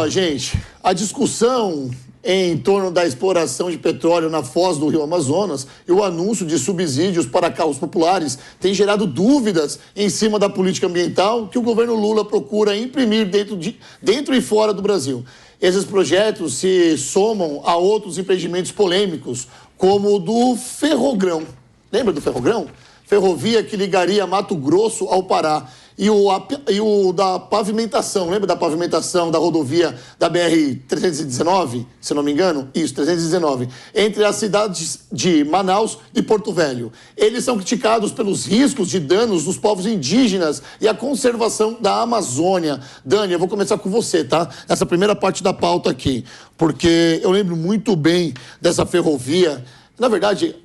Gente, a discussão em torno da exploração de petróleo na foz do Rio Amazonas e o anúncio de subsídios para carros populares tem gerado dúvidas em cima da política ambiental que o governo Lula procura imprimir dentro e fora do Brasil. Esses projetos se somam a outros empreendimentos polêmicos, como o do Ferrogrão. Lembra do Ferrogrão? Ferrovia que ligaria Mato Grosso ao Pará. E o da pavimentação, lembra da pavimentação da rodovia da BR-319, se não me engano? Isso, 319, entre as cidades de Manaus e Porto Velho. Eles são criticados pelos riscos de danos dos povos indígenas e a conservação da Amazônia. Dani, eu vou começar com você, tá? Essa primeira parte da pauta aqui, porque eu lembro muito bem dessa ferrovia. Na verdade,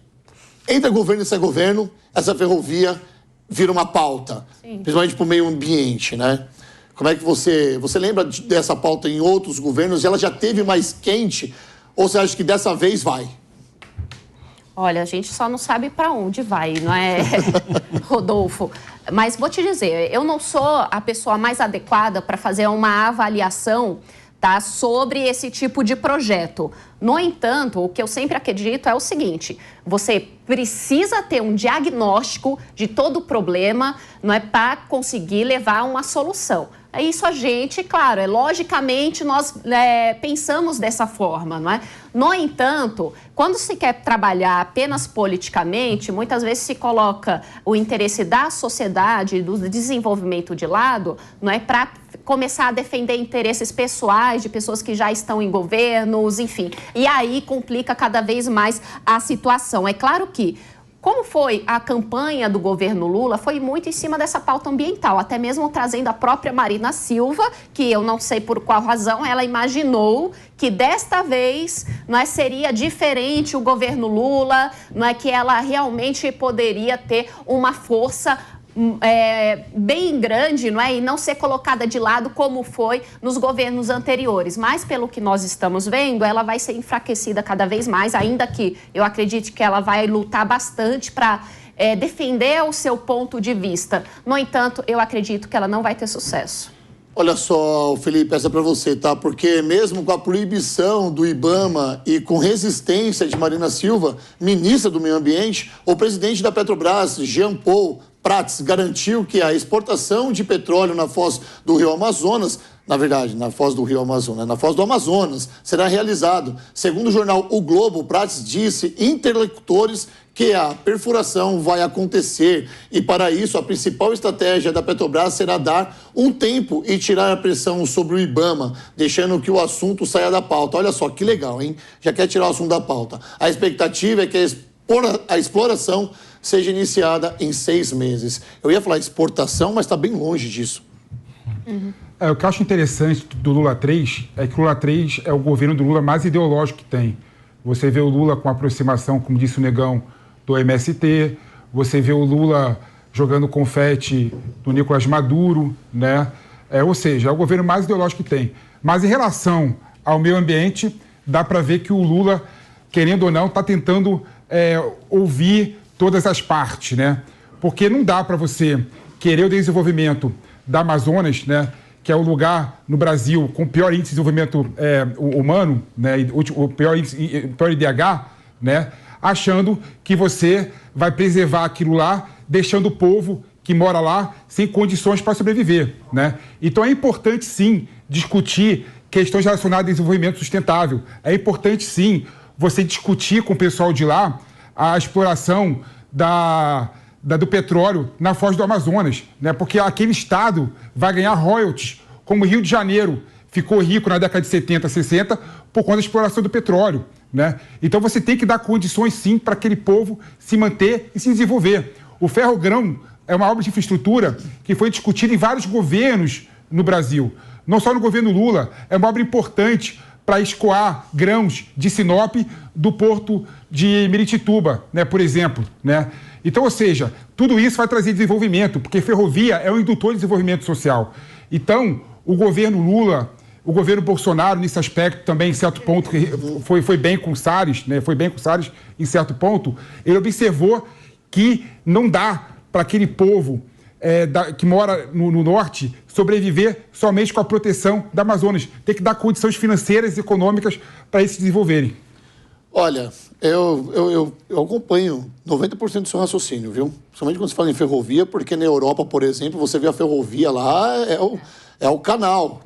entra governo e sai governo, essa ferrovia vira uma pauta, sim, principalmente para o meio ambiente, né? Como é que você lembra dessa pauta em outros governos? Ela já teve mais quente ou você acha que dessa vez vai? Olha, a gente só não sabe para onde vai, não é, Rodolfo? Mas vou te dizer, eu não sou a pessoa mais adequada para fazer uma avaliação, tá, sobre esse tipo de projeto. No entanto, o que eu sempre acredito é o seguinte: você precisa ter um diagnóstico de todo o problema, não é, para conseguir levar a uma solução. É isso, a gente, claro, logicamente nós pensamos dessa forma, não é? No entanto, quando se quer trabalhar apenas politicamente, muitas vezes se coloca o interesse da sociedade, do desenvolvimento de lado, não é, para começar a defender interesses pessoais de pessoas que já estão em governos, enfim. E aí complica cada vez mais a situação. É claro que, como foi a campanha do governo Lula, foi muito em cima dessa pauta ambiental, até mesmo trazendo a própria Marina Silva, que eu não sei por qual razão ela imaginou que desta vez, não é, seria diferente o governo Lula, não é, que ela realmente poderia ter uma força bem grande, não é? E não ser colocada de lado como foi nos governos anteriores. Mas, pelo que nós estamos vendo, ela vai ser enfraquecida cada vez mais, ainda que eu acredite que ela vai lutar bastante para defender o seu ponto de vista. No entanto, eu acredito que ela não vai ter sucesso. Olha só, Felipe, essa é para você, tá? Porque mesmo com a proibição do IBAMA e com resistência de Marina Silva, ministra do Meio Ambiente, o presidente da Petrobras, Jean Paul Prats, garantiu que a exportação de petróleo na foz do Rio Amazonas, na verdade, na foz do Rio Amazonas, na foz do Amazonas, será realizado. Segundo o jornal O Globo, Prats disse interlocutores que a perfuração vai acontecer e, para isso, a principal estratégia da Petrobras será dar um tempo e tirar a pressão sobre o IBAMA, deixando que o assunto saia da pauta. Olha só, que legal, hein? Já quer tirar o assunto da pauta. A expectativa é que a exploração seja iniciada em 6 meses. Eu ia falar exportação, mas está bem longe disso. Uhum. O que eu acho interessante do Lula 3 é que o Lula 3 é o governo do Lula mais ideológico que tem. Você vê o Lula com aproximação, como disse o Negão, do MST, você vê o Lula jogando confete do Nicolás Maduro, né? Ou seja, é o governo mais ideológico que tem. Mas em relação ao meio ambiente, dá para ver que o Lula, querendo ou não, está tentando ouvir todas as partes, né? Porque não dá para você querer o desenvolvimento da Amazonas, né, que é o lugar no Brasil com o pior índice de desenvolvimento humano, né, o pior IDH, né, achando que você vai preservar aquilo lá, deixando o povo que mora lá sem condições para sobreviver, né? Então é importante, sim, discutir questões relacionadas ao desenvolvimento sustentável. É importante, sim, você discutir com o pessoal de lá a exploração do petróleo na foz do Amazonas, né? Porque aquele estado vai ganhar royalties, como o Rio de Janeiro ficou rico na década de 70, 60, por conta da exploração do petróleo, né? Então você tem que dar condições, sim, para aquele povo se manter e se desenvolver. O Ferrogrão é uma obra de infraestrutura que foi discutida em vários governos no Brasil. Não só no governo Lula, é uma obra importante para escoar grãos de Sinop do porto de Miritituba, né, por exemplo, né? Então, ou seja, tudo isso vai trazer desenvolvimento, porque ferrovia é um indutor de desenvolvimento social. Então, o governo Lula, o governo Bolsonaro, nesse aspecto também, em certo ponto, foi bem com o Salles, né? Foi bem com o Salles, em certo ponto, ele observou que não dá para aquele povo que mora no norte sobreviver somente com a proteção da Amazonas. Tem que dar condições financeiras e econômicas para eles se desenvolverem. Olha, eu acompanho 90% do seu raciocínio, viu? Principalmente quando se fala em ferrovia, porque na Europa, por exemplo, você vê a ferrovia lá, é o canal.